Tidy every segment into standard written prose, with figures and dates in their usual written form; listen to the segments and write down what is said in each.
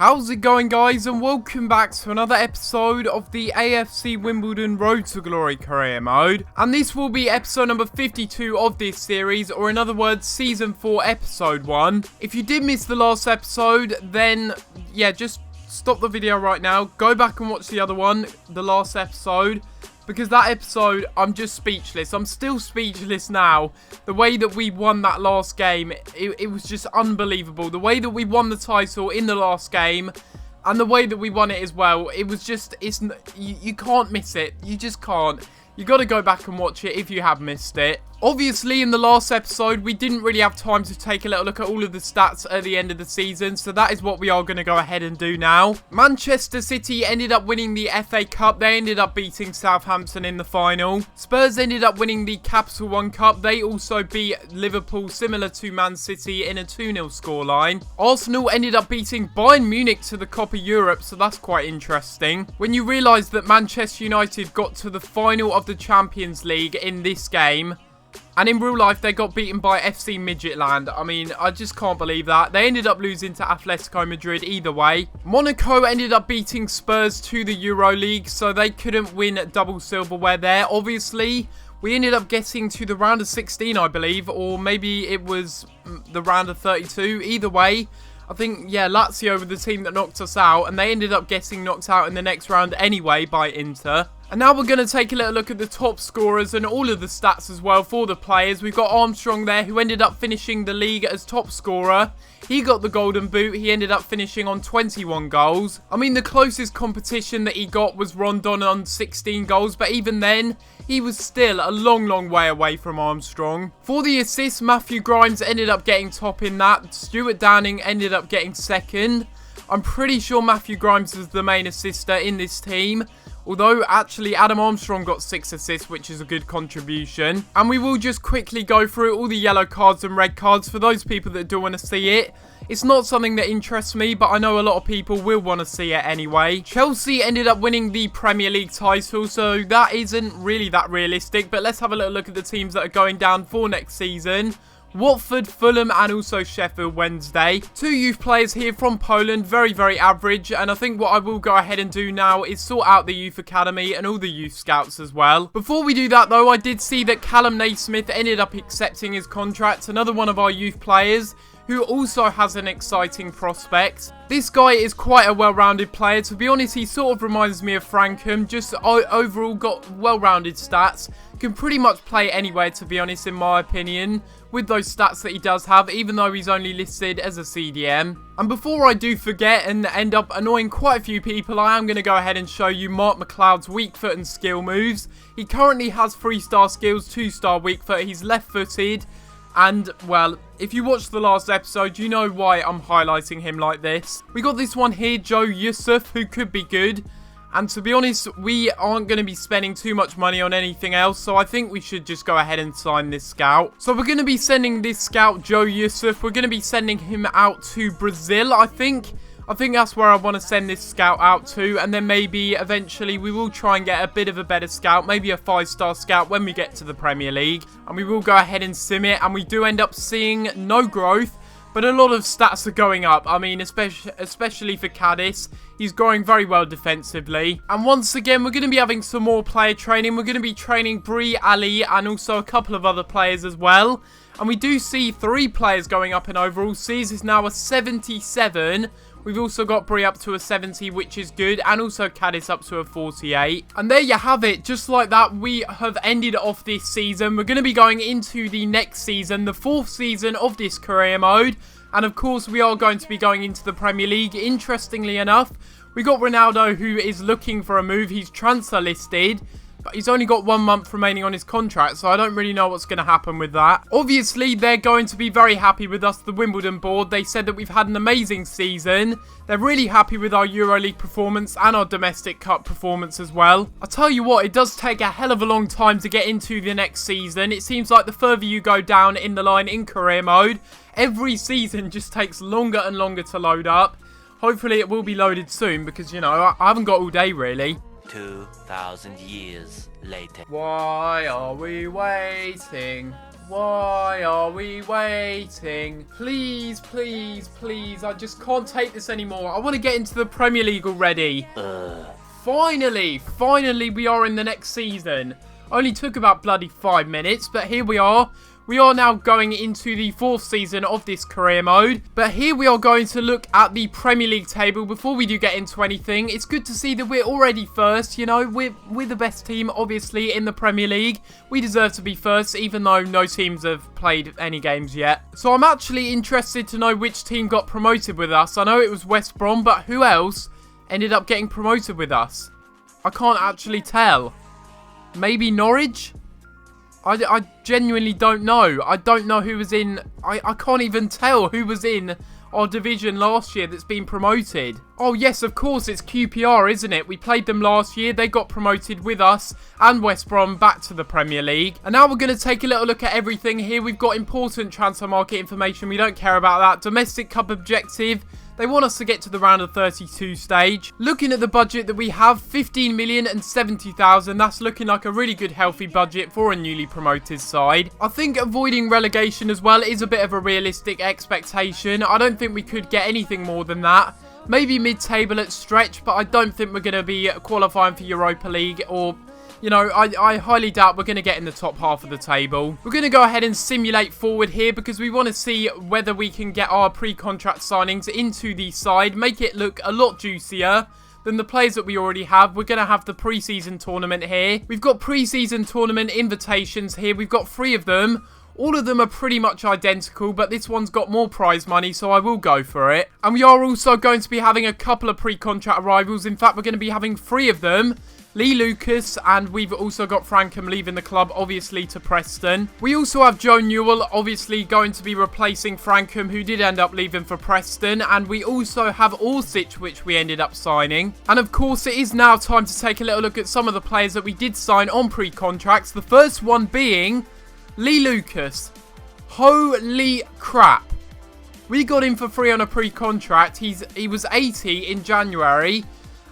How's it going, guys, and welcome back to another episode of the AFC Wimbledon Road to Glory Career Mode. And this will be episode number 52 of this series, or in other words, Season 4, Episode 1. If you did miss the last episode, then, yeah, just stop the video right now. Go back and watch the other one, the last episode. Because that episode, I'm just speechless. I'm still speechless now. The way that we won that last game, it was just unbelievable. The way that we won the title in the last game, and the way that we won it as well, it was just, you can't miss it. You just can't. You got to go back and watch it if you have missed it. Obviously, in the last episode, we didn't really have time to take a little look at all of the stats at the end of the season, so that is what we are going to go ahead and do now. Manchester City ended up winning the FA Cup. They ended up beating Southampton in the final. Spurs ended up winning the Capital One Cup. They also beat Liverpool, similar to Man City, in a 2-0 scoreline. Arsenal ended up beating Bayern Munich to the Copa Europe, so that's quite interesting. When you realise that Manchester United got to the final of the Champions League in this game, and in real life, they got beaten by FC Midgetland. I mean, I just can't believe that. They ended up losing to Atletico Madrid either way. Monaco ended up beating Spurs to the Euro League, so they couldn't win double silverware there. Obviously, we ended up getting to the round of 16, I believe, or maybe it was the round of 32. Either way, I think, yeah, Lazio were the team that knocked us out, and they ended up getting knocked out in the next round anyway by Inter. And now we're going to take a little look at the top scorers and all of the stats as well for the players. We've got Armstrong there, who ended up finishing the league as top scorer. He got the golden boot. He ended up finishing on 21 goals. I mean, the closest competition that he got was Rondon on 16 goals, but even then, he was still a long, long way away from Armstrong. For the assists, Matthew Grimes ended up getting top in that. Stuart Downing ended up getting second. I'm pretty sure Matthew Grimes is the main assister in this team. Although, actually, Adam Armstrong got 6 assists, which is a good contribution. And we will just quickly go through all the yellow cards and red cards for those people that do want to see it. It's not something that interests me, but I know a lot of people will want to see it anyway. Chelsea ended up winning the Premier League title, so that isn't really that realistic. But let's have a little look at the teams that are going down for next season. Watford, Fulham, and also Sheffield Wednesday. 2 youth players here from Poland, very, very average. And I think what I will go ahead and do now is sort out the youth academy and all the youth scouts as well. Before we do that, though, I did see that Callum Naismith ended up accepting his contract. Another one of our youth players who also has an exciting prospect. This guy is quite a well-rounded player. To be honest, he sort of reminds me of Frankham. Just overall got well-rounded stats. Can pretty much play anywhere, to be honest, in my opinion, with those stats that he does have, even though he's only listed as a CDM. And before I do forget and end up annoying quite a few people, I am going to go ahead and show you Mark McLeod's weak foot and skill moves. He currently has 3-star skills, 2-star weak foot. He's left-footed. And, well, if you watched the last episode, you know why I'm highlighting him like this. We got this one here, Joe Yusuf, who could be good. And to be honest, we aren't going to be spending too much money on anything else, so I think we should just go ahead and sign this scout. So we're going to be sending this scout, Joe Yusuf, we're going to be sending him out to Brazil, I think. I think that's where I want to send this scout out to, and then maybe eventually we will try and get a bit of a better scout, maybe a 5-star scout when we get to the Premier League. And we will go ahead and sim it, and we do end up seeing no growth, but a lot of stats are going up. I mean, especially for Cadiz, he's growing very well defensively. And once again, we're going to be having some more player training. We're going to be training Bree, Ali, and also a couple of other players as well. And we do see 3 players going up in overall. Seas is now a 77. We've also got Bree up to a 70, which is good, and also Cadiz up to a 48. And there you have it. Just like that, we have ended off this season. We're going to be going into the next season, the 4th season of this career mode. And of course, we are going to be going into the Premier League. Interestingly enough, we got Ronaldo, who is looking for a move. He's transfer listed, but he's only got 1 month remaining on his contract, so I don't really know what's going to happen with that. Obviously, they're going to be very happy with us, the Wimbledon board. They said that we've had an amazing season. They're really happy with our EuroLeague performance and our domestic cup performance as well. I tell you what, it does take a hell of a long time to get into the next season. It seems like the further you go down in the line in career mode, every season just takes longer and longer to load up. Hopefully, it will be loaded soon because, you know, I haven't got all day really. 2,000 years later. Why are we waiting? Why are we waiting? Please, please, please. I just can't take this anymore. I want to get into the Premier League already. Finally, we are in the next season. Only took about bloody 5 minutes, but here we are. We are now going into the 4th season of this career mode. But here we are going to look at the Premier League table before we do get into anything. It's good to see that we're already first, you know. We're the best team, obviously, in the Premier League. We deserve to be first, even though no teams have played any games yet. So I'm actually interested to know which team got promoted with us. I know it was West Brom, but who else ended up getting promoted with us? I can't actually tell. Maybe Norwich? I genuinely don't know. I don't know who was in... I can't even tell who was in our division last year that's been promoted. Oh, yes, of course, it's QPR, isn't it? We played them last year. They got promoted with us and West Brom back to the Premier League. And now we're going to take a little look at everything here. We've got important transfer market information. We don't care about that. Domestic Cup objective. They want us to get to the round of 32 stage. Looking at the budget that we have, 15,070,000. That's looking like a really good, healthy budget for a newly promoted side. I think avoiding relegation as well is a bit of a realistic expectation. I don't think we could get anything more than that. Maybe mid-table at stretch, but I don't think we're going to be qualifying for Europa League or... You know, I highly doubt we're going to get in the top half of the table. We're going to go ahead and simulate forward here because we want to see whether we can get our pre-contract signings into the side. Make it look a lot juicier than the players that we already have. We're going to have the pre-season tournament here. We've got pre-season tournament invitations here. We've got 3 of them. All of them are pretty much identical, but this one's got more prize money, so I will go for it. And we are also going to be having a couple of pre-contract arrivals. In fact, we're going to be having 3 of them. Lee Lucas, and we've also got Frankham leaving the club, obviously, to Preston. We also have Joe Newell, obviously going to be replacing Frankham, who did end up leaving for Preston. And we also have Orsic, which we ended up signing. And of course, it is now time to take a little look at some of the players that we did sign on pre-contracts. The first one being Lee Lucas. Holy crap. We got him for free on a pre-contract. He was 80 in January.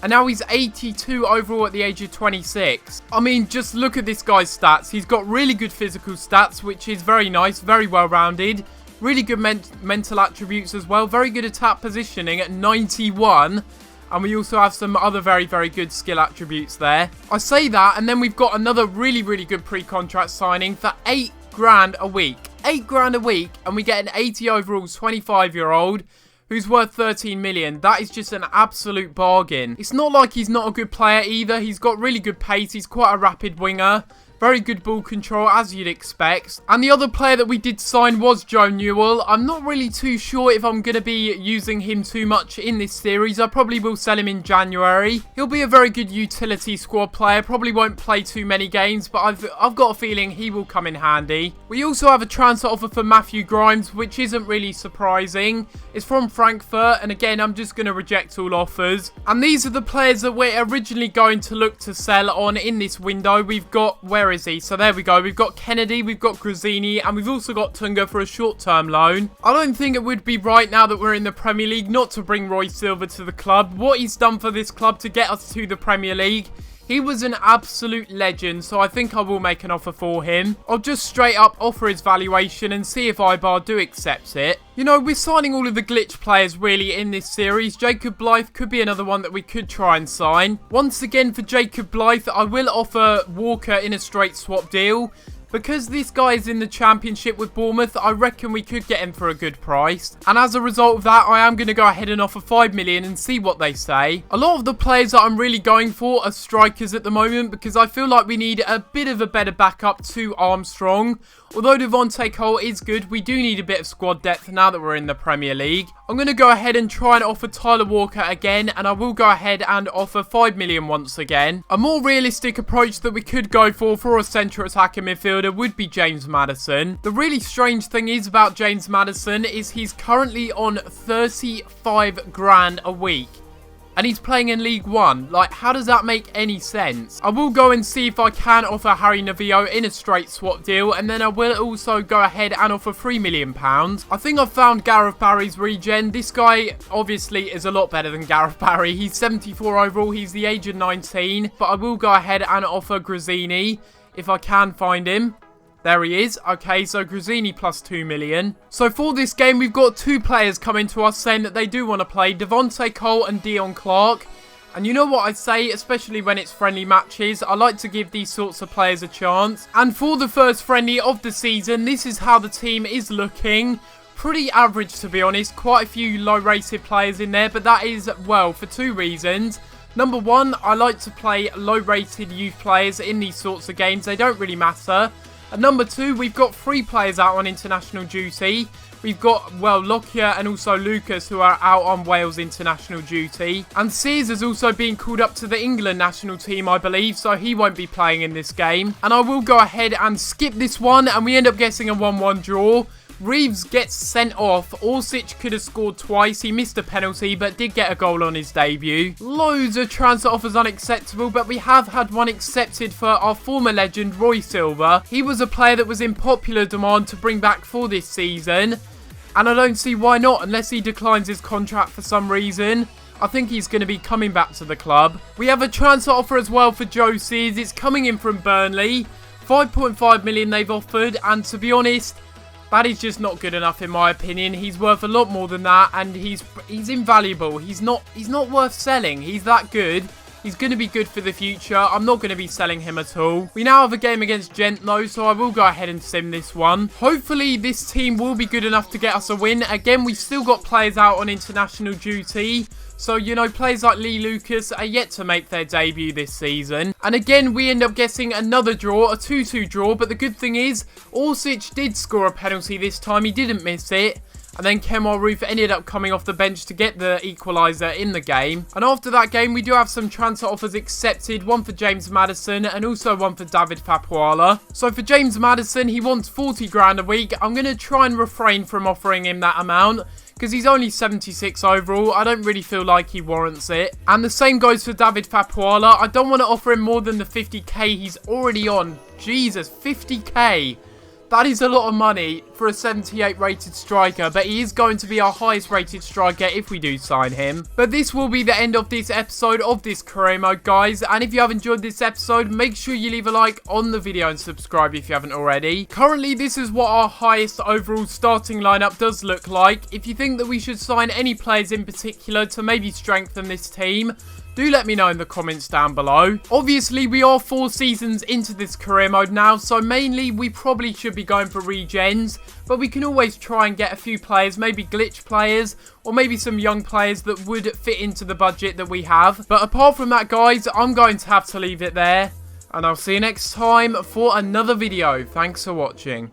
And now he's 82 overall at the age of 26. I mean, just look at this guy's stats. He's got really good physical stats, which is very nice, very well-rounded. Really good mental attributes as well. Very good attack positioning at 91. And we also have some other very, very good skill attributes there. I say that, and then we've got another really, really good pre-contract signing for $8 grand a week. $8 grand a week, and we get an 80 overall 25-year-old. Who's worth 13 million. That is just an absolute bargain. It's not like he's not a good player either. He's got really good pace. He's quite a rapid winger. Very good ball control, as you'd expect. And the other player that we did sign was Joe Newell. I'm not really too sure if I'm going to be using him too much in this series. I probably will sell him in January. He'll be a very good utility squad player. Probably won't play too many games, but I've got a feeling he will come in handy. We also have a transfer offer for Matthew Grimes, which isn't really surprising. It's from Frankfurt, and again, I'm just going to reject all offers. And these are the players that we're originally going to look to sell on in this window. We've got... Where is he? So there we go. We've got Kennedy, we've got Grazzini, and we've also got Tunga for a short-term loan. I don't think it would be right now that we're in the Premier League not to bring Roy Silva to the club. What he's done for this club to get us to the Premier League, he was an absolute legend, so I think I will make an offer for him. I'll just straight up offer his valuation and see if Ibar do accept it. You know, we're signing all of the glitch players really in this series. Jacob Blythe could be another one that we could try and sign. Once again for Jacob Blythe, I will offer Walker in a straight swap deal. Because this guy is in the Championship with Bournemouth, I reckon we could get him for a good price. And as a result of that, I am going to go ahead and offer 5 million and see what they say. A lot of the players that I'm really going for are strikers at the moment because I feel like we need a bit of a better backup to Armstrong. Although Devontae Cole is good, we do need a bit of squad depth now that we're in the Premier League. I'm going to go ahead and try and offer Tyler Walker again, and I will go ahead and offer 5 million once again. A more realistic approach that we could go for a central attacking midfielder would be James Maddison. The really strange thing is about James Maddison is he's currently on 35 grand a week. And he's playing in League One. Like, how does that make any sense? I will go and see if I can offer Harry Neville in a straight swap deal. And then I will also go ahead and offer £3 million. I think I've found Gareth Barry's regen. This guy obviously is a lot better than Gareth Barry. He's 74 overall. He's the age of 19. But I will go ahead and offer Grazzini if I can find him. There he is. Okay, so Grazzini plus 2 million. So for this game, we've got 2 players coming to us saying that they do want to play. Devontae Cole and Dion Clark. And you know what I say, especially when it's friendly matches, I like to give these sorts of players a chance. And for the first friendly of the season, this is how the team is looking. Pretty average, to be honest. Quite a few low-rated players in there, but that is, well, for 2 reasons. Number 1, I like to play low-rated youth players in these sorts of games. They don't really matter. And number 2, we've got 3 players out on international duty. We've got, well, Lockyer and also Lucas, who are out on Wales international duty. And Sears has also been called up to the England national team, I believe, so he won't be playing in this game. And I will go ahead and skip this one, and we end up getting a 1-1 draw. Reeves gets sent off. Orsic could have scored twice. He missed a penalty, but did get a goal on his debut. Loads of transfer offers unacceptable, but we have had one accepted for our former legend, Roy Silva. He was a player that was in popular demand to bring back for this season, and I don't see why not, unless he declines his contract for some reason. I think he's going to be coming back to the club. We have a transfer offer as well for Joe Sears. It's coming in from Burnley. 5.5 million they've offered, and to be honest, that is just not good enough in my opinion. He's worth a lot more than that, and he's invaluable. He's not worth selling. He's that good. He's going to be good for the future. I'm not going to be selling him at all. We now have a game against Gent though, so I will go ahead and sim this one. Hopefully this team will be good enough to get us a win. Again, we've still got players out on international duty. So, you know, players like Lee Lucas are yet to make their debut this season. And again, we end up getting another draw, a 2-2 draw. But the good thing is, Orsic did score a penalty this time. He didn't miss it. And then Kemar Roof ended up coming off the bench to get the equaliser in the game. And after that game, we do have some transfer offers accepted. One for James Maddison and also one for David Fapuala. So for James Maddison, he wants 40 grand a week. I'm going to try and refrain from offering him that amount, because he's only 76 overall. I don't really feel like he warrants it. And the same goes for David Fapuala. I don't want to offer him more than the 50k he's already on. Jesus, 50k. That is a lot of money for a 78 rated striker, but he is going to be our highest rated striker if we do sign him. But this will be the end of this episode of this career mode, guys. And if you have enjoyed this episode, make sure you leave a like on the video and subscribe if you haven't already. Currently, this is what our highest overall starting lineup does look like. If you think that we should sign any players in particular to maybe strengthen this team, do let me know in the comments down below. Obviously, we are 4 seasons into this career mode now, so mainly we probably should be going for regens, but we can always try and get a few players, maybe glitch players, or maybe some young players that would fit into the budget that we have. But apart from that, guys, I'm going to have to leave it there, and I'll see you next time for another video. Thanks for watching.